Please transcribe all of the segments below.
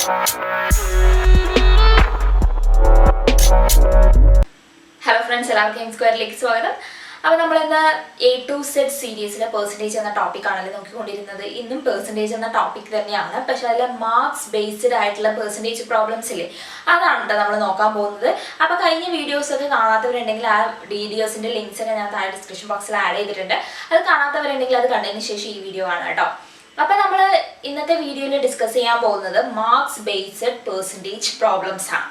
Hello friends, എല്ലാവർക്കും സ്ക്വയറിലേക്ക് സ്വാഗതം. അപ്പോൾ നമ്മളിന്ന് A to Z സീരീസിലെ പെർസെൻറ്റേജ് എന്ന ടോപ്പിക്കാണല്ലോ നോക്കിക്കൊണ്ടിരുന്നത്. ഇന്നും പെർസെൻറ്റേജ് എന്ന ടോപ്പിക് തന്നെയാണ്, പക്ഷേ അതിൽ മാർക്സ് ബേസ്ഡ് ആയിട്ടുള്ള പെർസെൻറ്റേജ് പ്രോബ്ലംസ് ഇല്ലേ, അതാണ് കേട്ടോ നമ്മൾ നോക്കാൻ പോകുന്നത്. അപ്പോൾ കഴിഞ്ഞ വീഡിയോസൊക്കെ കാണാത്തവരുണ്ടെങ്കിൽ ആ വീഡിയോസിൻ്റെ ലിങ്ക്സൊക്കെ ഞാൻ താഴെ ഡിസ്ക്രിപ്ഷൻ ബോക്സിൽ ആഡ് ചെയ്തിട്ടുണ്ട്. അത് കാണാത്തവരുണ്ടെങ്കിൽ അത് കണ്ടതിന് ശേഷം ഈ വീഡിയോ ആണ് കേട്ടോ. അപ്പോൾ നമ്മൾ ഇന്നത്തെ വീഡിയോയിൽ ഡിസ്കസ് ചെയ്യാൻ പോകുന്നത് മാർക്സ് ബേസ്ഡ് പെർസെൻറ്റേജ് പ്രോബ്ലംസ് ആണ്.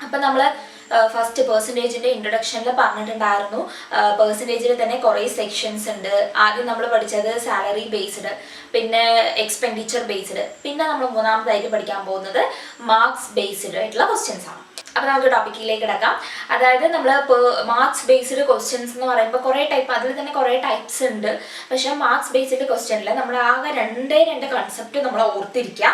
അപ്പം നമ്മൾ ഫസ്റ്റ് പെർസെൻറ്റേജിൻ്റെ ഇൻട്രൊഡക്ഷനിൽ പറഞ്ഞിട്ടുണ്ടായിരുന്നു. പെർസെൻറ്റേജിൽ തന്നെ കുറേ സെക്ഷൻസ് ഉണ്ട്. ആദ്യം നമ്മൾ പഠിച്ചത് സാലറി ബേസ്ഡ്, പിന്നെ എക്സ്പെൻഡിച്ചർ ബേസ്ഡ്, പിന്നെ നമ്മൾ മൂന്നാമതായിട്ട് പഠിക്കാൻ പോകുന്നത് മാർക്സ് ബേസ്ഡ് ആയിട്ടുള്ള ക്വസ്റ്റ്യൻസ് ആണ്. അപ്പോൾ നമുക്ക് ടോപ്പിക്കിലേക്ക് കിടക്കാം. അതായത് നമ്മൾ മാർക്സ് ബേസ്ഡ് ക്വസ്റ്റ്യൻസ് എന്ന് പറയുമ്പോൾ കുറേ ടൈപ്പ്, അതിൽ തന്നെ കുറേ ടൈപ്സ് ഉണ്ട്. പക്ഷേ മാർക്സ് ബേസ്ഡ് ക്വസ്റ്റ്യനിൽ നമ്മൾ ആകെ രണ്ട് കൺസെപ്റ്റ് നമ്മൾ ഓർത്തിരിക്കുക.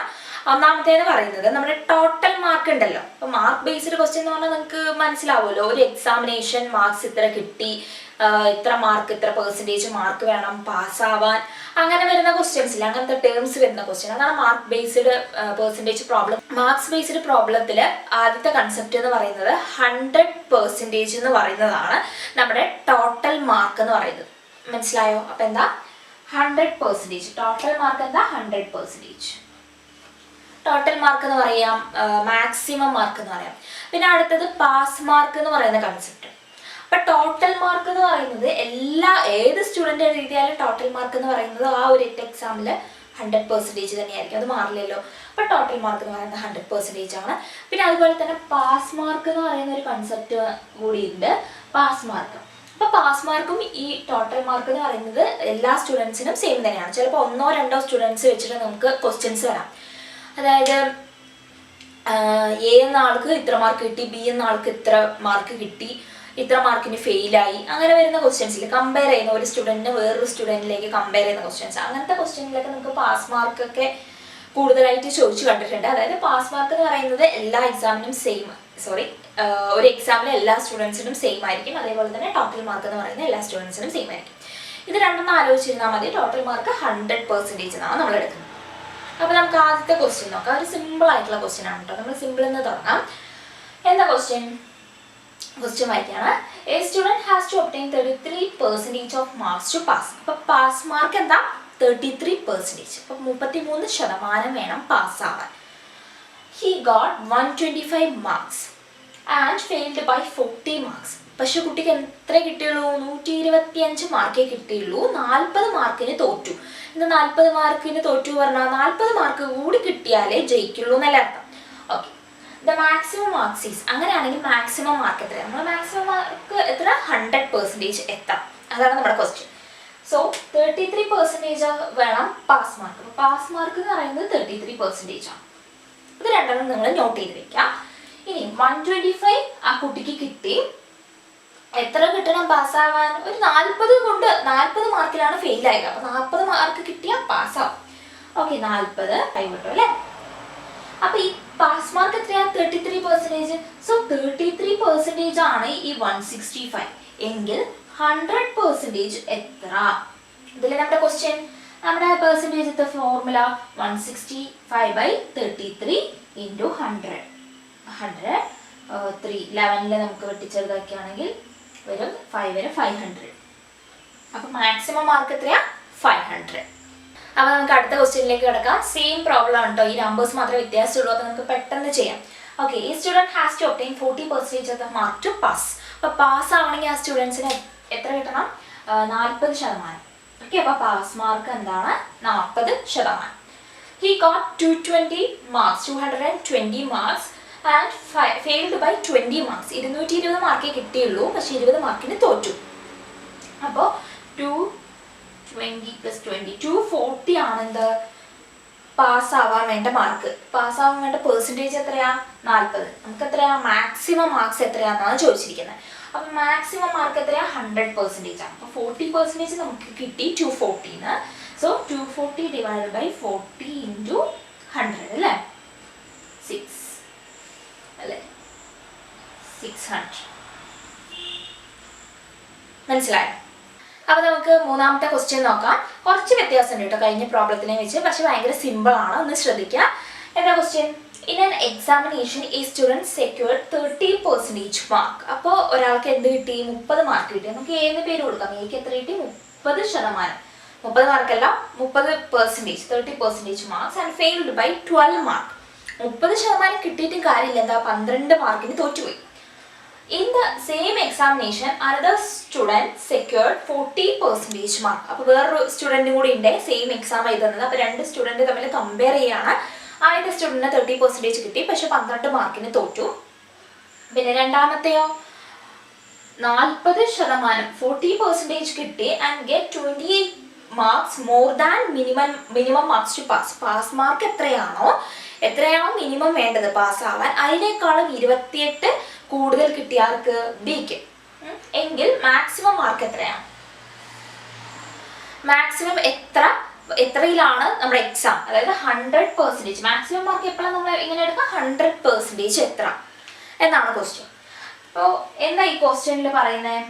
ഒന്നാമത്തേന്ന് പറയുന്നത് നമ്മുടെ ടോട്ടൽ മാർക്ക് ഉണ്ടല്ലോ. അപ്പോൾ മാർക്ക് ബേസ്ഡ് ക്വസ്റ്റ്യൻ എന്ന് പറഞ്ഞാൽ നിങ്ങൾക്ക് മനസ്സിലാവുമല്ലോ, ഒരു എക്സാമിനേഷൻ മാർക്സ് ഇത്ര കിട്ടി, ഇത്ര മാർക്ക്, ഇത്ര പെർസെൻറ്റേജ് മാർക്ക് വേണം പാസ്സാവാൻ, അങ്ങനെ വരുന്ന ക്വസ്റ്റ്യൻസ് ഇല്ല, അങ്ങനത്തെ ടേംസ് വരുന്ന ക്വസ്റ്റ്യൻ, അതാണ് mark based percentage problem. Marks based പ്രോബ്ലത്തിൽ ആദ്യത്തെ കൺസെപ്റ്റ് എന്ന് പറയുന്നത് 100% എന്ന് പറയുന്നതാണ് നമ്മുടെ ടോട്ടൽ മാർക്ക് എന്ന് പറയുന്നത്. മനസ്സിലായോ? അപ്പം എന്താ 100%? ടോട്ടൽ മാർക്ക് എന്താ? 100%. ടോട്ടൽ മാർക്ക് എന്ന് പറയാം, മാക്സിമം മാർക്ക് എന്ന് പറയാം. പിന്നെ അടുത്തത് പാസ് മാർക്ക് എന്ന് പറയുന്ന കൺസെപ്റ്റ്. അപ്പം ടോട്ടൽ മാർക്ക് എന്ന് പറയുന്നത് ഏത് സ്റ്റുഡൻ്റ് എഴുതിയാലും ടോട്ടൽ മാർക്ക് എന്ന് പറയുന്നത് ആ ഒരു എക്സാമിൽ 100% തന്നെയായിരിക്കും, അത് മാറില്ലല്ലോ. അപ്പം ടോട്ടൽ മാർക്ക് എന്ന് പറയുന്നത് 100% ആണ്. പിന്നെ അതുപോലെ തന്നെ പാസ് മാർക്ക് എന്ന് പറയുന്ന ഒരു കൺസെപ്റ്റ് കൂടിയുണ്ട്, പാസ് മാർക്ക്. അപ്പോൾ പാസ് മാർക്കും ഈ ടോട്ടൽ മാർക്ക് എന്ന് പറയുന്നത് എല്ലാ സ്റ്റുഡൻസിനും സെയിം തന്നെയാണ്. ചിലപ്പോൾ 1-2 സ്റ്റുഡൻസ് വെച്ചിട്ട് നമുക്ക് ക്വസ്റ്റ്യൻസ് വരാം. അതായത് A എന്ന ആൾക്ക് ഇത്ര മാർക്ക് കിട്ടി, B എന്ന ആൾക്ക് ഇത്ര മാർക്ക് കിട്ടി, ഇത്ര മാർക്കിന് ഫെയിലായി, അങ്ങനെ വരുന്ന ക്വസ്റ്റ്യൻസിൽ കമ്പയർ ചെയ്യുന്ന ഒരു സ്റ്റുഡൻറ്റിന് വേറൊരു സ്റ്റുഡൻറ്റിലേക്ക് കമ്പയർ ചെയ്യുന്ന ക്വസ്റ്റ്യൻസ്, അങ്ങനത്തെ ക്വസ്റ്റ്യനിലൊക്കെ നമുക്ക് പാസ് മാർക്കൊക്കെ കൂടുതലായിട്ട് ചോദിച്ചു കണ്ടിട്ടുണ്ട്. അതായത് പാസ് മാർക്ക് എന്ന് പറയുന്നത് എല്ലാ എക്സാമിനും ഒരു എക്സാമിലെ എല്ലാ സ്റ്റുഡൻസിനും സെയിം ആയിരിക്കും. അതേപോലെ തന്നെ ടോട്ടൽ മാർക്ക് എന്ന് പറയുന്നത് എല്ലാ സ്റ്റുഡൻസിനും സെയിം ആയിരിക്കും. ഇത് രണ്ടെണ്ണം ആലോചിച്ചിരുന്നാൽ മതി. ടോട്ടൽ മാർക്ക് 100% എന്നാണ് നമ്മൾ എടുക്കുന്നത്. അപ്പോൾ നമുക്ക് ആദ്യത്തെ ക്വസ്റ്റ്യൻ നോക്കാം. ഒരു സിമ്പിൾ ആയിട്ടുള്ള ക്വസ്റ്റ്യൻ ആണ് കേട്ടോ. നമ്മൾ സിമ്പിൾ എന്ന് തുടങ്ങാം. എന്താ ക്വസ്റ്റ്യൻ വായിക്കുകയാണ്. A student has to obtain 33% of marks to pass. അപ്പോൾ പാസ് മാർക്ക് എന്താ? 33%. അപ്പോൾ 33% വേണം പാസ്സാവാൻ. He got 125 marks and failed by 40 marks. പക്ഷെ കുട്ടിക്ക് എത്ര കിട്ടിയുള്ളൂ? 125 മാർക്കേ കിട്ടിയുള്ളൂ. 40 മാർക്കിന് തോറ്റു. ഇന്ന് 40 മാർക്കിന് തോറ്റു പറഞ്ഞാൽ 40 മാർക്ക് കൂടി കിട്ടിയാലേ ജയിക്കുള്ളൂ എന്നല്ല അർത്ഥം. Okay, the maximum marks is, അങ്ങനെയാണെങ്കിൽ മാക്സിമം മാർക്ക് എത്രയാണ്? നമ്മൾ മാക്സിമം മാർക്ക് എത്ര? 100% എത്താം. അതാണ് നമ്മുടെ ക്വസ്റ്റ്യൻ. സോ 33% വേണം പാസ് മാർക്ക്. അപ്പോൾ പാസ് മാർക്ക് എന്ന് പറയുന്നത് 33% ആണ്. ഇത് രണ്ടെണ്ണം നിങ്ങൾ നോട്ട് ചെയ്ത് വെക്കാം. ഇനി 125 ആ കുട്ടിക്ക് കിട്ടി. എത്ര കിട്ടണം പാസ്സാവാൻ? ഒരു 40 മാർക്കിലാണ് ഫെയിൽ ആയത്. അപ്പൊ 40 മാർക്ക് കിട്ടിയാൽ പാസ്സാവും. ഓക്കെ, 40 കൈവിട്ടു അല്ലേ? അപ്പൊ ഈ പാസ് മാർക്ക് എത്രയാ? 33%. സോ 33% ആണ് ഈ 165. എങ്കിൽ 100% എത്ര? ഇതിലെ നമ്മുടെ ക്വസ്റ്റ്യൻ, നമ്മുടെ പെർസെൻറ്റേജത്തെ ഫോർമുല 165/33 × 100. 11 നമുക്ക് വെട്ടിച്ചെറുതാക്കുകയാണെങ്കിൽ വരും 5 വരും 500. അപ്പൊ മാക്സിമം മാർക്ക് എത്രയാ? 500. അപ്പൊ നമുക്ക് അടുത്ത ക്വസ്റ്റ്യനിലേക്ക് കിടക്കാം. സെയിം പ്രോബ്ലം ആണ് കേട്ടോ, ഈ നമ്പേഴ്സ് മാത്രമേ വ്യത്യാസമുള്ളൂ. അപ്പൊ നമുക്ക് പെട്ടെന്ന് ചെയ്യാം. ഓക്കെ, ഈ student has to obtain 40% of the mark to pass. അപ്പൊ പാസ് ആവണമെങ്കിൽ ആ സ്റ്റുഡൻസിന് എത്ര കിട്ടണം? 40%. ഓക്കെ, അപ്പൊ പാസ് മാർക്ക് എന്താണ്? 40%. He got 220 marks and failed by 20 marks. 220 മാർക്കേ കിട്ടിയുള്ളൂ, പക്ഷെ 20 മാർക്കിന് തോറ്റു. അപ്പോൾ 220 + 20 240 ആണെന്ത്? പാസ്സാവാൻ വേണ്ട മാർക്ക്. പാസ്സാവാൻ വേണ്ട പെർസെൻറ്റേജ് എത്രയാ? 40. നമുക്ക് എത്രയാ? മാക്സിമം മാർക്സ് എത്രയാണെന്നാണ് ചോദിച്ചിരിക്കുന്നത്. അപ്പം മാക്സിമം മാർക്ക് എത്രയാ? 100% ആണ്. അപ്പോൾ 40% നമുക്ക് കിട്ടി 240. സോ 240 ÷ 40 × 100 അല്ലേ? 6 അല്ലേ? 600. മനസ്സിലായോ? അപ്പോൾ നമുക്ക് മൂന്നാമത്തെ ക്വസ്റ്റ്യൻ നോക്കാം. കുറച്ച് വ്യത്യാസമുണ്ട് കേട്ടോ കഴിഞ്ഞ പ്രോബ്ലത്തിനെ വെച്ച്, പക്ഷെ ഭയങ്കര സിമ്പിൾ ആണ്. ഒന്ന് ശ്രദ്ധിക്കുക. എന്താ ക്വസ്റ്റ്യൻ? ഇൻ ആൻ എക്സാമിനേഷൻ ഈ സ്റ്റുഡൻറ് സെക്യൂർഡ് 30% മാർക്ക്. അപ്പോൾ ഒരാൾക്ക് എന്ത് കിട്ടി? 30 മാർക്ക് കിട്ടി. നമുക്ക് ഏത് പേര് കൊടുക്കാം? എനിക്ക് എത്ര കിട്ടി? 30%. 30 മാർക്കല്ല, 30%, 30% marks and failed by 12 mark. 30% കിട്ടിയിട്ടും കാര്യമില്ല, എന്താ 12 മാർക്കിന് തോറ്റുപോയി. In the same examination, another student secured 40% mark. അപ്പോൾ വേറൊരു സ്റ്റുഡൻറ്റും കൂടി ഉണ്ട് സെയിം എക്സാം എഴുതുന്നത്. അപ്പോൾ രണ്ട് സ്റ്റുഡൻറ്റ് തമ്മിൽ കമ്പയർ ചെയ്യാണ്. ആദ്യത്തെ സ്റ്റുഡൻറ്റിന് 30% കിട്ടി, പക്ഷെ 12 മാർക്കിന് തോറ്റു. പിന്നെ രണ്ടാമത്തെയോ 40%, 40% കിട്ടി and get 28 marks more than minimum marks to pass. Pass mark എത്രയാണോ മിനിമം വേണ്ടത് പാസ്സാവാൻ, അതിനേക്കാളും 28 കൂടുതൽ കിട്ടിയാർക്ക് ബിക്ക്. എങ്കിൽ മാക്സിമം മാർക്ക് എത്രയാണ്? മാക്സിമം എത്രയിലാണ് നമ്മുടെ എക്സാം, അതായത് 100%. മാക്സിമം മാർക്ക് എപ്പോഴാണ് നമ്മൾ ഇങ്ങനെ എടുക്കുക? 100% എത്ര എന്നാണ് ക്വസ്റ്റ്യൻ. അപ്പോൾ എന്താ ഈ ക്വസ്റ്റ്യനിൽ പറയുന്നത്?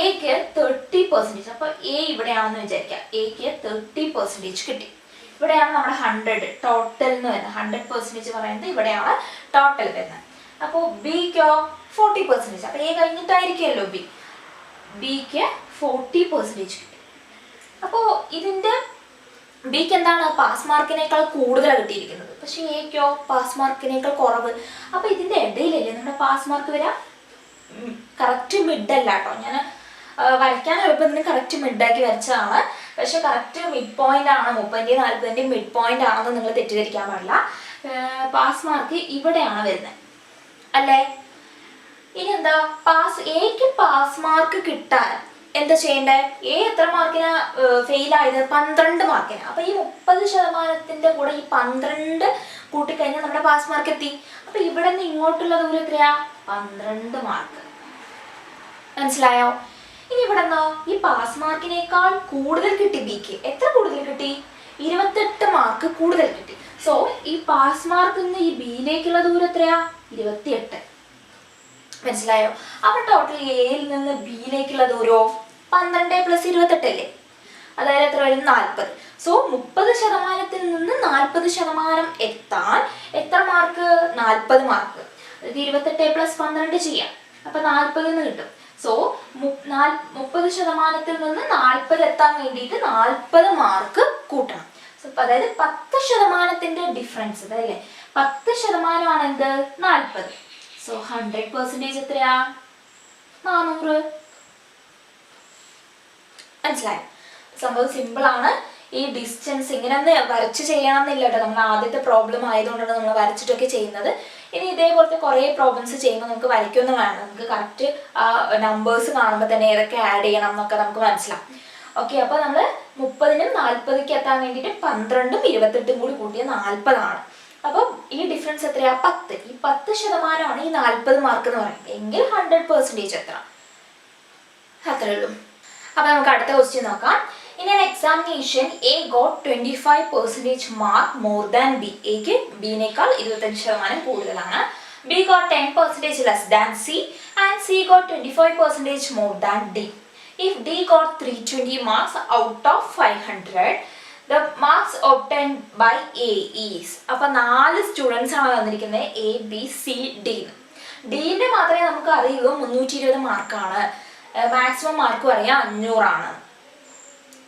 എക്ക് 30%. അപ്പോൾ എ ഇവിടെയാണെന്ന് വിചാരിക്കാം. എക്ക് 30% കിട്ടി. ഇവിടെയാണ് നമ്മുടെ 100 ടോട്ടൽ എന്ന് വരുന്നത്. 100% പറയുന്നത് ഇവിടെയാണ് ടോട്ടൽ വരുന്നത്. അപ്പോൾ ബിക്കോ 40%. അപ്പോൾ എ കഴിഞ്ഞിട്ടായിരിക്കുമല്ലോ ബിക്ക് 40% കിട്ടി. അപ്പോൾ ഇതിൻ്റെ ബിക്ക് എന്താണ്? പാസ് മാർക്കിനേക്കാൾ കൂടുതലാണ് കിട്ടിയിരിക്കുന്നത്. പക്ഷേ എക്കോ പാസ് മാർക്കിനേക്കാൾ കുറവ്. അപ്പോൾ ഇതിൻ്റെ ഇടയിലല്ലേ നമ്മുടെ പാസ് മാർക്ക് വരാം? കറക്റ്റ് മിഡല്ല കേട്ടോ. ഞാൻ വരയ്ക്കാൻ എളുപ്പത്തിന് കറക്റ്റ് മിഡാക്കി വരച്ചതാണ്. പക്ഷെ കറക്റ്റ് മിഡ് പോയിന്റ് ആണ്. 30-ൻ്റെയും 40-ൻ്റെയും മിഡ് പോയിന്റ് ആണെന്ന് നിങ്ങൾ തെറ്റിദ്ധരിക്കാൻ പാടില്ല. പാസ് മാർക്ക് ഇവിടെയാണ് വരുന്നത് അല്ലേ? ഇനി എന്താ? എക്ക് പാസ് മാർക്ക് കിട്ടാൻ എന്താ ചെയ്യണ്ടേ? എ എത്ര മാർക്കിനാ ഫെയിലായത്? 12 മാർക്കിനാണ്. അപ്പോൾ ഈ 30%-ൻ്റെ കൂടെ ഈ 12 കൂട്ടിക്കഴിഞ്ഞാൽ നമ്മുടെ പാസ് മാർക്ക് എത്തി. അപ്പോൾ ഇവിടെ നിന്ന് ഇങ്ങോട്ടുള്ള ദൂരം എത്രയാ? 12 മാർക്ക്. മനസ്സിലായോ? ഇനി ഇവിടെ നിന്നോ ഈ പാസ് മാർക്കിനേക്കാൾ കൂടുതൽ കിട്ടി ബിക്ക്. എത്ര കൂടുതൽ കിട്ടി? 28 മാർക്ക് കൂടുതൽ കിട്ടി. സോ ഈ പാസ് മാർക്കിൽ നിന്ന് ഈ ബിയിലേക്കുള്ള ദൂരം എത്രയാ? 28. മനസ്സിലായോ? അപ്പോൾ ടോട്ടൽ എയിൽ നിന്ന് ബിയിലേക്കുള്ള ദൂരമോ 12 + 28 അല്ലേ? അതായത് എത്ര വരും? 40. സോ 30%-ൽ നിന്ന് 40% എത്താൻ എത്ര മാർക്ക്? 40 മാർക്ക്. അതായത് 28 + 12 ചെയ്യാം. അപ്പോൾ 40 എന്ന് കിട്ടും. സോ 30%-ൽ നിന്ന് 40 എത്താൻ വേണ്ടിയിട്ട് 40 മാർക്ക് കൂട്ടണം. സോ അതായത് 10%-ൻ്റെ ഡിഫറൻസ് അതല്ലേ? 10% എന്ത്? 40. സോ 100% എത്രയാ? 400. മനസ്സിലായോ? സംഭവം സിമ്പിളാണ്. ഈ ഡിസ്റ്റൻസ് ഇങ്ങനെ ഒന്ന് വരച്ച് ചെയ്യണമെന്നില്ല കേട്ടോ. നമ്മൾ ആദ്യത്തെ പ്രോബ്ലം ആയതുകൊണ്ടാണ് നമ്മൾ വരച്ചിട്ടൊക്കെ ചെയ്യുന്നത്. ഇനി ഇതേപോലത്തെ കുറേ പ്രോബ്ലംസ് ചെയ്യുമ്പോൾ നമുക്ക് വരയ്ക്കൊന്നും വേണം. നമുക്ക് കറക്റ്റ് ആ നമ്പേഴ്സ് കാണുമ്പോൾ തന്നെ ഏതൊക്കെ ആഡ് ചെയ്യണം എന്നൊക്കെ നമുക്ക് മനസ്സിലാവും. ഓക്കെ, അപ്പോൾ നമ്മൾ 30-നും 40-ക്ക് എത്താൻ വേണ്ടിയിട്ട് 12-ഉം 28-ഉം കൂടി കൂട്ടിയ 40 ആണ്. അപ്പം ഈ ഡിഫറൻസ് എത്രയാ? 10. ഈ 10% ഈ 40 മാർക്ക് എന്ന് പറയുന്നത്. എങ്കിൽ 100% എത്ര? അത്രേ ഉള്ളൂ. അപ്പോൾ നമുക്ക് അടുത്ത ക്വസ്റ്റ്യൻ നോക്കാം. In an examination, A got 25% mark more than B. എക്ക് ബിനേക്കാൾ 25% കൂടുതലാണ്. B got 10% less than C and C got 25% more than D. If D got 320 marks out of 500, the marks obtained by A is. അപ്പോൾ 4 students ആണ് വന്നിരിക്കുന്നത്. A, B, C, D. ഡിൻ്റെ മാത്രമേ നമുക്ക് അറിയൂ 320 മാർക്കാണ്. Maximum mark പറയാം 500 ആണ്.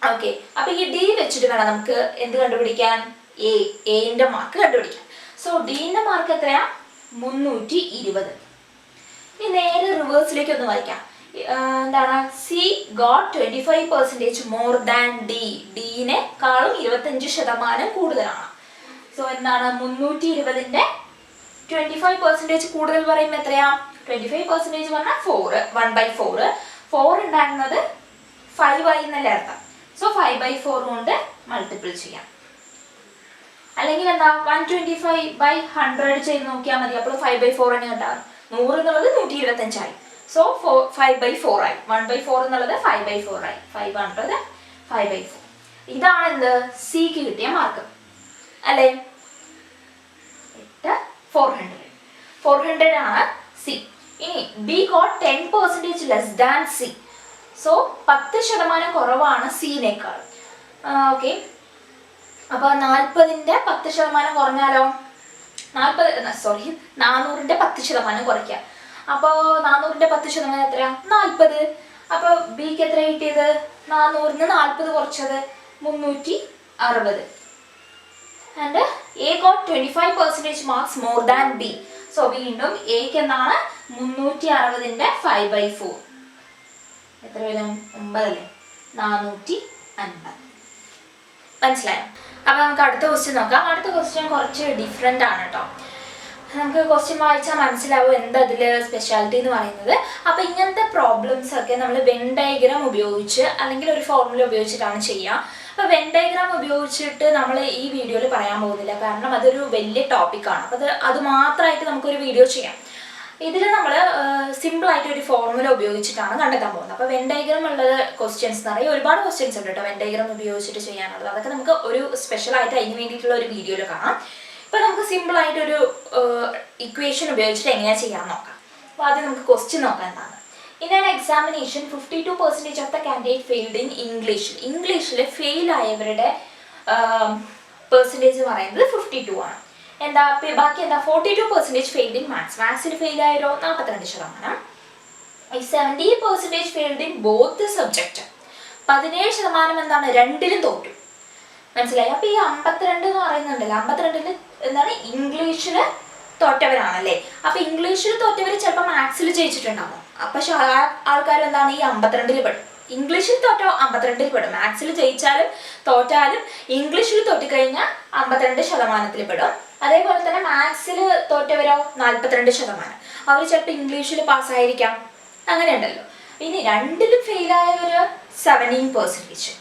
ഓക്കെ, അപ്പോൾ ഈ ഡി വെച്ചിട്ട് വേണം നമുക്ക് എന്ത് കണ്ടുപിടിക്കാൻ? എന്റെ മാർക്ക് കണ്ടുപിടിക്കാൻ. സോ ഡിന്റെ മാർക്ക് എത്രയാ? 320. ഇനി നേരെ റിവേഴ്സിലേക്ക് ഒന്ന് വായിക്കാം. എന്താണ്? C got 25% more than D. ഡിനെക്കാളും 25% കൂടുതലാണ്. സോ എന്താണ്? 320-ന്റെ 25% കൂടുതൽ പറയുമ്പോൾ എത്രയാ? 25% പറഞ്ഞാൽ 4, 1/4. 4 ഉണ്ടാകുന്നത് 5 ആയി എന്നല്ലേ അർത്ഥം. സോ 5/4 കൊണ്ട് മൾട്ടിപ്പിൾ ചെയ്യാം. അല്ലെങ്കിൽ എന്താ? 125/100 ചെയ്ത് നോക്കിയാൽ മതി. അപ്പോൾ 5/4 തന്നെ ഉണ്ടാകും. 100 എന്നുള്ളത് 125 ആയി. സോ 5/4 ആയി. 1/4 എന്നുള്ളത് 5/4 ആയി. 500 5/4. ഇതാണ് എന്ത്? സിക്ക് കിട്ടിയ മാർക്ക് അല്ലേ? 400 ആണ് സി. ഇനി B got 10% less than C. So 10% കുറവാണ് സിനേക്കാൾ. ഓക്കെ, അപ്പോൾ 40ന്റെ 10% കുറഞ്ഞാലോ, 400ന്റെ 10% കുറയ്ക്കുക. അപ്പോൾ 400ന്റെ 10% എത്രയാ? 40. അപ്പോൾ ബിക്ക് എത്ര കിട്ടിയത്? 400ന് 40 കുറച്ചത് 360. And A got 25% marks more than B. So വീണ്ടും എക്ക് എന്താണ്? 360ന്റെ 5/4 എത്ര വരും? 9 അല്ലേ? 450. മനസ്സിലായോ? അപ്പൊ നമുക്ക് അടുത്ത ക്വസ്റ്റ്യൻ നോക്കാം. അടുത്ത ക്വസ്റ്റ്യൻ കുറച്ച് ഡിഫറെൻ്റ് ആണ് കേട്ടോ. നമുക്ക് ക്വസ്റ്റ്യൻ വായിച്ചാൽ മനസ്സിലാവും എന്താ അതിൽ സ്പെഷ്യാലിറ്റി എന്ന് പറയുന്നത്. അപ്പോൾ ഇങ്ങനത്തെ പ്രോബ്ലംസ് ഒക്കെ നമ്മൾ വെൻ ഡയഗ്രാം ഉപയോഗിച്ച് അല്ലെങ്കിൽ ഒരു ഫോർമുല ഉപയോഗിച്ചിട്ടാണ് ചെയ്യുക. അപ്പോൾ വെൻ ഡയഗ്രാം ഉപയോഗിച്ചിട്ട് നമ്മൾ ഈ വീഡിയോയിൽ പറയാൻ പോകുന്നില്ല, കാരണം അതൊരു വലിയ ടോപ്പിക്കാണ്. അപ്പോൾ അത് മാത്രമായിട്ട് നമുക്കൊരു വീഡിയോ ചെയ്യാം. ഇതിൽ നമ്മൾ സിമ്പിളായിട്ട് ഒരു ഫോർമുല ഉപയോഗിച്ചിട്ടാണ് കണ്ടെത്താൻ പോകുന്നത്. അപ്പോൾ വെൻ ഡയഗ്രാം ഉള്ളത് ക്വസ്റ്റ്യൻസ് എന്ന് പറയുക ഒരുപാട് ക്വസ്റ്റ്യൻസ് ഉണ്ട് കേട്ടോ വെൻ ഡയഗ്രാം ഉപയോഗിച്ചിട്ട് ചെയ്യാനുള്ളത്. അതൊക്കെ നമുക്ക് ഒരു സ്പെഷ്യലായിട്ട് അതിന് വേണ്ടിയിട്ടുള്ള ഒരു വീഡിയോയിൽ കാണാം. ഇപ്പോൾ നമുക്ക് സിമ്പിളായിട്ടൊരു ഇക്വേഷൻ ഉപയോഗിച്ചിട്ട് എങ്ങനെയാണ് ചെയ്യാൻ നോക്കാം. അപ്പോൾ ആദ്യം നമുക്ക് ക്വസ്റ്റ്യൻ നോക്കാം എന്താണ്. In an examination, 52% of the candidate failed in English. ഇംഗ്ലീഷിൽ ഫെയിൽ ആയവരുടെ പെർസെൻറ്റേജ് പറയുന്നത് 52 ആണ്. എന്താ ബാക്കി എന്താ? 42% ഫെയിൽഡ് ഇൻ മാത്സ്. മാത്സിൽ ഫെയിൽ ആയവരോ 42%. 70% ഫെയിൽഡ് ഇൻ ബോത്ത് സബ്ജക്റ്റ്. 17% എന്താണ്? രണ്ടിലും തോറ്റു. മനസ്സിലായി? അപ്പോൾ ഈ 52 എന്ന് പറയുന്നുണ്ടല്ലോ, 52-ൽ എന്താണ്? ഇംഗ്ലീഷിൽ തോറ്റവരാണല്ലേ. അപ്പോൾ ഇംഗ്ലീഷിൽ തോറ്റവർ ചിലപ്പോൾ മാത്സിൽ ജയിച്ചിട്ടുണ്ടാവും. പക്ഷെ ആൾക്കാർ എന്താണ്? ഈ 52-ൽ പെടും. ഇംഗ്ലീഷിൽ തോറ്റോ 52-ൽ പെടും. മാത്സിൽ ജയിച്ചാലും തോറ്റാലും ഇംഗ്ലീഷിൽ തോറ്റിക്കഴിഞ്ഞാൽ 52% പെടും. അതേപോലെ തന്നെ മാത്സിൽ തോറ്റവരോ 42%. അവർ ചിലപ്പോൾ ഇംഗ്ലീഷിൽ പാസ്സായിരിക്കാം. അങ്ങനെ ഉണ്ടല്ലോ. ഇനി രണ്ടിലും ഫെയിലായവർ 17%.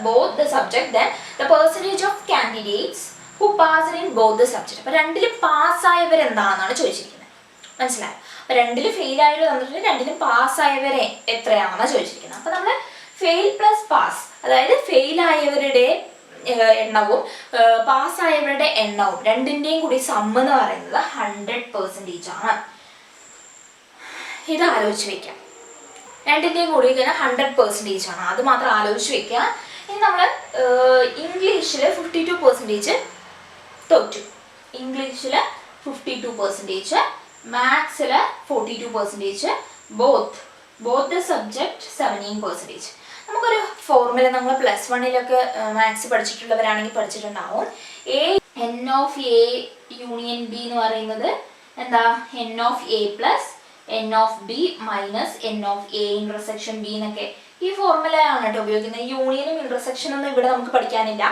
Both the subject, then the percentage of candidates who passed in both the subject. അപ്പോൾ രണ്ടിലും പാസ്സായവർ എന്താണെന്നാണ് ചോദിച്ചിരിക്കുന്നത്. മനസ്സിലായോ? അപ്പോൾ രണ്ടിലും ഫെയിൽ ആയവർ തന്നിട്ട് രണ്ടിലും പാസ്സായവരെ എത്രയാണെന്നാണ് ചോദിച്ചിരിക്കുന്നത്. അപ്പോൾ നമ്മൾ ഫെയിൽ പ്ലസ് പാസ്, അതായത് ഫെയിൽ ആയവരുടെ എണ്ണവും പാസ്സായവരുടെ എണ്ണവും രണ്ടിൻ്റെയും കൂടി സം എന്ന് പറയുന്നത് 100% ആണ്. ഇത് ആലോചിച്ച് വെക്കാം. രണ്ടിൻ്റെയും കൂടി ഇങ്ങനെ 100% ആണ്. അത് മാത്രം ആലോചിച്ച് വെക്കുക. ഇനി നമ്മൾ ഇംഗ്ലീഷിൽ 52% തോറ്റു. ഇംഗ്ലീഷിൽ 52%, മാത്സിൽ 42%, ബോത്ത് ദ സബ്ജക്റ്റ് 17%. നമുക്കൊരു ഫോർമുല നമ്മൾ +1-ലൊക്കെ മാത്സ് പഠിച്ചിട്ടുള്ളവരാണെങ്കിൽ പഠിച്ചിട്ടുണ്ടാവും. N of A union B എന്ന് പറയുന്നത് എന്താ? N of A plus N of B minus N of A intersection B എന്നൊക്കെ ഈ ഫോർമുലയാണ് കേട്ടോ ഉപയോഗിക്കുന്നത്. യൂണിയനും ഇന്റർസെക്ഷനും ഒന്നും ഇവിടെ നമുക്ക് പഠിക്കാനില്ല.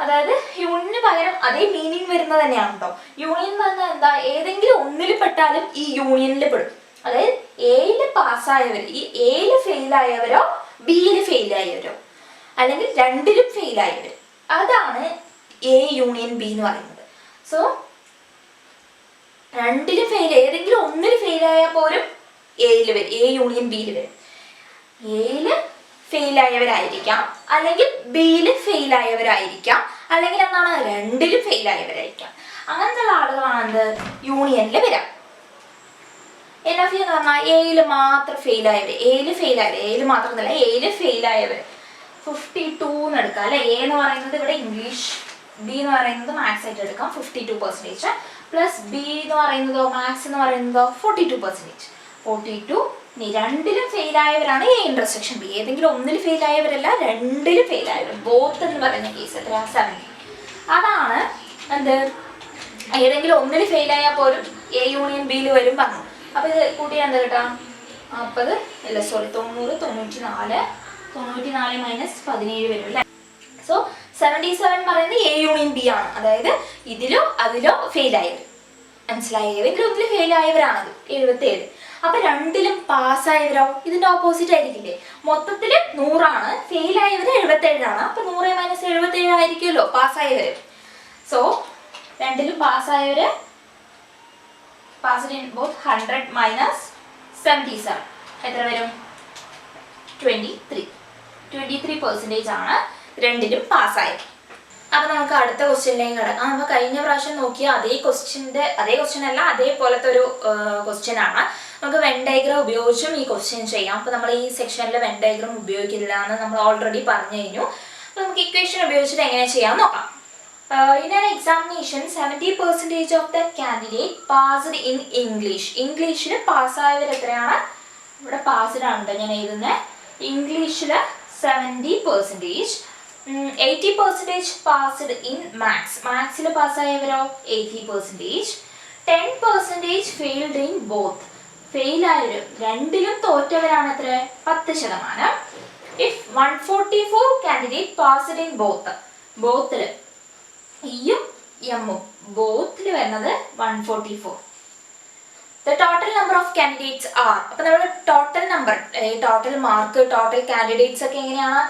അതായത് യൂണിയന് പകരം അതേ മീനിങ് വരുന്നത് തന്നെയാണ് കേട്ടോ. യൂണിയൻ എന്ന് പറഞ്ഞാൽ എന്താ? ഏതെങ്കിലും ഒന്നിൽ പെട്ടാലും ഈ യൂണിയനിൽ പെടും. അതായത് എയിൽ പാസ്സായവർ, ഈ എയിൽ ഫെയിലായവരോ ബിയിൽ ഫെയിലായവരോ അല്ലെങ്കിൽ രണ്ടിലും ഫെയിലായവർ, അതാണ് എ യൂണിയൻ ബി എന്ന് പറയുന്നത്. സോ രണ്ടിലും ഏതെങ്കിലും ഒന്നിൽ ഫെയിലായാൽ പോലും എയിൽ വരും, എ യൂണിയൻ ബിയിൽ വരും. എയിൽ ഫെയിലായവരായിരിക്കാം, അല്ലെങ്കിൽ ബിയിൽ ഫെയിലായവരായിരിക്കാം, അല്ലെങ്കിൽ എന്താണ്? രണ്ടിലും ഫെയിലായവരായിരിക്കാം. അങ്ങനത്തെ ആളുകളാണ് യൂണിയനിൽ വരാം. എൻ ഓഫ് എന്ന് പറഞ്ഞാൽ എയിൽ മാത്രം ഫെയിലായവർ, എയിൽ മാത്രം എന്നല്ല, എയിൽ ഫെയിലായവർ 52 എന്ന് എടുക്കാം അല്ലെ. എ എന്ന് പറയുന്നത് ഇവിടെ ഇംഗ്ലീഷ്, ബി എന്ന് പറയുന്നത് മാത്സ് ആയിട്ട് എടുക്കാം 52%, പ്ലസ് ബി എന്ന് പറയുന്നതോ മാത്സ് എന്ന് പറയുന്നതോ 42%. 42 ഇനി രണ്ടിലും ഫെയിലായവരാണ് എ ഇന്റർസെക്ഷൻ ബി. ഏതെങ്കിലും ഒന്നിൽ ഫെയിലായവരല്ല, രണ്ടിലും ഫെയിലായവർ. ബോത്ത് എന്ന് പറയുന്ന കേസ് എത്ര? 70. അതാണ് എന്ത്? ഏതെങ്കിലും ഒന്നിൽ ഫെയിലായാൽ പോലും എ യൂണിയൻ ബിയിൽ വരും പറഞ്ഞു. അപ്പോൾ ഇത് കൂട്ടിയാൽ എന്താ കിട്ടാം? 90 അല്ല സോറി 90, 94 മൈനസ് 17 വരും അല്ലേ. സോ 77 പറയുന്നത് എ യൂണിയൻ ബി ആണ്. അതായത് ഇതിലോ അതിലോ ഫെയിലായവർ. മനസ്സിലായി? ഏതെങ്കിലും ഒന്നിൽ ഫെയിലായവരാണത് 77. അപ്പൊ രണ്ടിലും പാസ്സായവരോ ഇതിന്റെ ഓപ്പോസിറ്റ് ആയിരിക്കില്ലേ? മൊത്തത്തിൽ 100 ആണ്, ഫെയിലായവർ 77 ആണ്. അപ്പൊ 100 മൈനസ് 77 ആയിരിക്കുമല്ലോ പാസ്സായവർ. സോ രണ്ടിലും പാസ്സായവര് passed in both 100 minus 77 എത്ര വരും? 23% ആണ് രണ്ടിലും പാസ്സായത്. അപ്പോൾ നമുക്ക് അടുത്ത ക്വസ്റ്റ്യനിലേക്ക് കിടക്കാം. നമ്മൾ കഴിഞ്ഞ പ്രാവശ്യം നോക്കിയ അതേ ക്വസ്റ്റ്യൻ അല്ല, അതേപോലത്തെ ഒരു ക്വസ്റ്റ്യൻ ആണ്. നമുക്ക് വെൻ ഡയഗ്രാം ഉപയോഗിച്ചും ഈ ക്വസ്റ്റ്യൻ ചെയ്യാം. അപ്പോൾ നമ്മൾ ഈ സെക്ഷനിൽ വെൻ ഡയഗ്രാം ഉപയോഗിക്കില്ല എന്ന് നമ്മൾ ഓൾറെഡി പറഞ്ഞു കഴിഞ്ഞു. നമുക്ക് ഇക്വേഷൻ ഉപയോഗിച്ചിട്ട് എങ്ങനെ ചെയ്യാൻ നോക്കാം. In an examination, 70% of the candidate passed in English. ഇംഗ്ലീഷിൽ പാസ്സായവർ എത്രയാണ്? ഇവിടെ പാസ്ഡ് ആണ് ഞാൻ എഴുതുന്നത്. ഇംഗ്ലീഷിൽ 70%. 80% പാസ്ഡ് ഇൻ മാത്സ്. മാത്സിൽ പാസ്സായവരോ 80%. 10% ഫെയിൽഡ് ഇൻ ബോത്ത്. ഫെയിൽ ആയവരും രണ്ടിലും തോറ്റവരാണ് എത്ര? 10%. If 144 candidate passed in both. ബോത്തിൽ ഇയും എമ്മും ബോത്തിൽ വരുന്നത് 144. The total number of candidates are. അപ്പോൾ നമ്മൾ total number, total mark, total candidates ഒക്കെ എങ്ങനെയാണ്?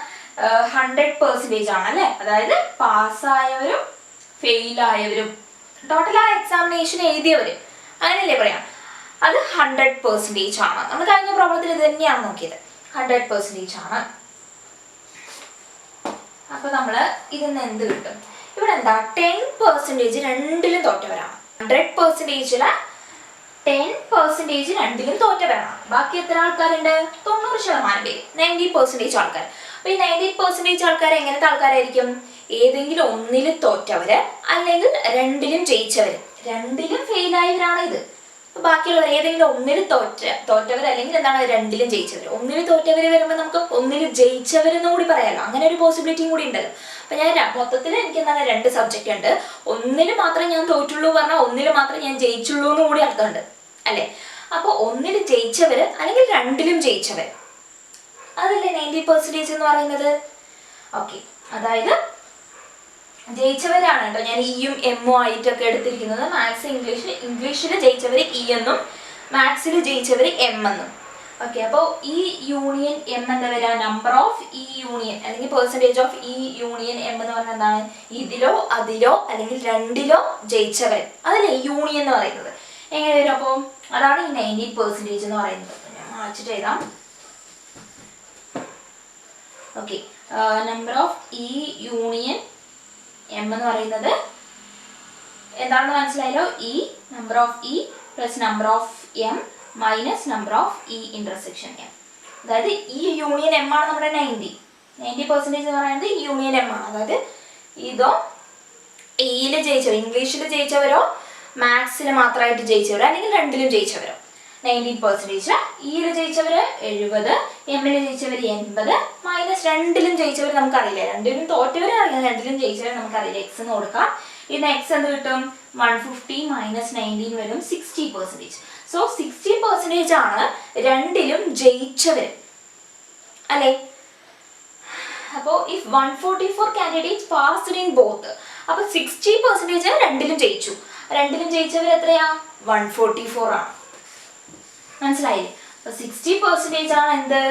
100% ആണ് അല്ലേ? അതായത് പാസ്സായവരും ഫെയിലായവരും ടോട്ടൽ ആ എക്സാമിനേഷൻ എഴുതിയവർ അങ്ങനെയല്ലേ പറയാം. അത് 100% ആണ്. നമ്മൾ കഴിഞ്ഞ പ്രോബ്ലത്തിൽ ഇത് തന്നെയാണ് നോക്കിയത്. 100% ആണ്. അപ്പോൾ നമ്മൾ ഇതിൽ നിന്ന് എന്ത് കിട്ടും? ഇവിടെ എന്താ? 10% രണ്ടിലും തോറ്റവരാണ്. 100%-ൽ 10% രണ്ടിലും തോറ്റവരാണ്. ബാക്കി എത്ര ആൾക്കാരുണ്ട്? 90% പേര്, 90% ആൾക്കാർ. അപ്പോൾ ഈ 90% ആൾക്കാർ എങ്ങനത്തെ ആൾക്കാരായിരിക്കും? ഏതെങ്കിലും ഒന്നിൽ തോറ്റവര് അല്ലെങ്കിൽ രണ്ടിലും ജയിച്ചവർ. രണ്ടിലും ഫെയിലായവരാണ് ഇത്. അപ്പോൾ ബാക്കിയുള്ളവർ ഏതെങ്കിലും ഒന്നിൽ തോറ്റവർ അല്ലെങ്കിൽ എന്താണ് രണ്ടിലും ജയിച്ചവർ. ഒന്നിൽ തോറ്റവർ വരുമ്പോൾ നമുക്ക് ഒന്നിൽ ജയിച്ചവരെന്ന് കൂടി പറയാമല്ലോ. അങ്ങനെ ഒരു പോസിബിലിറ്റിയും കൂടി ഉണ്ടല്ലോ. അപ്പം ഞാൻ മൊത്തത്തിൽ എനിക്ക് എന്താണ് 2 സബ്ജക്റ്റ് ഉണ്ട്. ഒന്നിൽ മാത്രമേ ഞാൻ തോറ്റുള്ളൂ പറഞ്ഞാൽ ഒന്നിൽ മാത്രമേ ഞാൻ ജയിച്ചുള്ളൂ എന്ന് കൂടി അർത്ഥമുണ്ട് അല്ലേ? അപ്പോൾ ഒന്നിൽ ജയിച്ചവർ അല്ലെങ്കിൽ രണ്ടിലും ജയിച്ചവർ, അതല്ലേ 90% എന്ന് പറയുന്നത്. ഓക്കെ, അതായത് ജയിച്ചവരാണ് കേട്ടോ ഞാൻ ഇയും എമ്മും ആയിട്ടൊക്കെ എടുത്തിരിക്കുന്നത്. മാത്സ് ഇംഗ്ലീഷിൽ ജയിച്ചവർ ഇ എന്നും മാത്സിൽ ജയിച്ചവർ എം എന്നും. ഓക്കെ, അപ്പോൾ ഈ യൂണിയൻ എം എന്താ വരിക? നമ്പർ ഓഫ് ഇ യൂണിയൻ അല്ലെങ്കിൽ percentage of E union M എന്ന് പറഞ്ഞാൽ എന്താണ്? ഇതിലോ അതിലോ അല്ലെങ്കിൽ രണ്ടിലോ ജയിച്ചവർ, അതല്ലേ യൂണിയൻ എന്ന് പറയുന്നത്. എങ്ങനെ വരും? അപ്പോൾ അതാണ് ഈ 90% എന്ന് പറയുന്നത്. ഞാൻ മാറ്റിട്ട് എഴുതാം. Okay, number of E union M എന്ന് പറയുന്നത് എന്താണെന്ന് മനസ്സിലായല്ലോ? E number of E plus number of M minus number of E intersection M. അതായത് ഈ യൂണിയൻ എം ആണ് നമ്മുടെ 90% എന്ന് പറയുന്നത് ഈ യൂണിയൻ എം ആണ്. അതായത് ഇതോ ഇയിൽ ജയിച്ചവരോ ഇംഗ്ലീഷിൽ ജയിച്ചവരോ മാത്സിൽ മാത്രമായിട്ട് ജയിച്ചവരോ അല്ലെങ്കിൽ രണ്ടിലും ജയിച്ചവരോ 90%. ഇയിൽ ജയിച്ചവർ 70, എമ്മിൽ ജയിച്ചവർ 80 മൈനസ് രണ്ടിലും ജയിച്ചവർ നമുക്കറിയില്ല. രണ്ടിലും തോറ്റവരെ അറിയാം, രണ്ടിലും ജയിച്ചവരെ നമുക്കറിയില്ല. എക്സ് എന്ന് കൊടുക്കാം. ഇന്ന് എക്സ് എന്ത് കിട്ടും? 150 മൈനസ് 19 വരും 60%. സോ 60% ആണ് രണ്ടിലും ജയിച്ചവർ അല്ലേ? അപ്പോൾ if 144 candidates passed in both, അപ്പോൾ 60% രണ്ടിലും ജയിച്ചു. രണ്ടിലും ജയിച്ചവർ എത്രയാ? 144 ആണ്. മനസ്സിലായില്ലേ? അപ്പോൾ 60% ആണ് എന്ത്?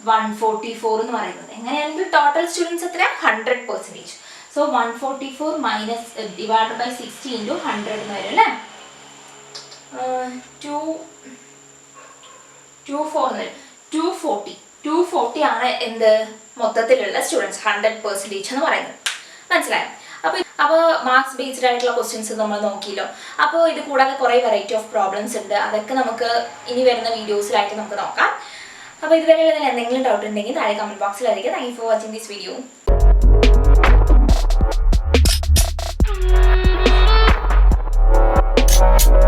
144 എന്ന് പറയുന്നത്. എങ്ങനെയാണെങ്കിൽ ടോട്ടൽ സ്റ്റുഡൻസ് എത്രയാ? 100%. So 144 minus divide by 60 into 100 എന്ന് വരും അല്ലേ? 240 ആണ് എന്ത് മൊത്തത്തിലുള്ള സ്റ്റുഡൻസ് 100% എന്ന് പറയുന്നത്. മനസ്സിലായോ? അപ്പോൾ മാർക്സ് ബേസ്ഡ് ആയിട്ടുള്ള ക്വസ്റ്റ്യൻസ് നമ്മൾ നോക്കിയല്ലോ. അപ്പോൾ ഇത് കൂടാതെ കുറേ വെറൈറ്റി ഓഫ് പ്രോബ്ലംസ് ഉണ്ട്. അതൊക്കെ നമുക്ക് ഇനി വരുന്ന വീഡിയോസിലായിട്ട് നമുക്ക് നോക്കാം. അപ്പോൾ ഇതുവരെ എന്തെങ്കിലും ഡൗട്ട് ഉണ്ടെങ്കിൽ താഴെ കമൻറ്റ് ബോക്സിൽ അറിയിക്കുക. Thank you for watching this video.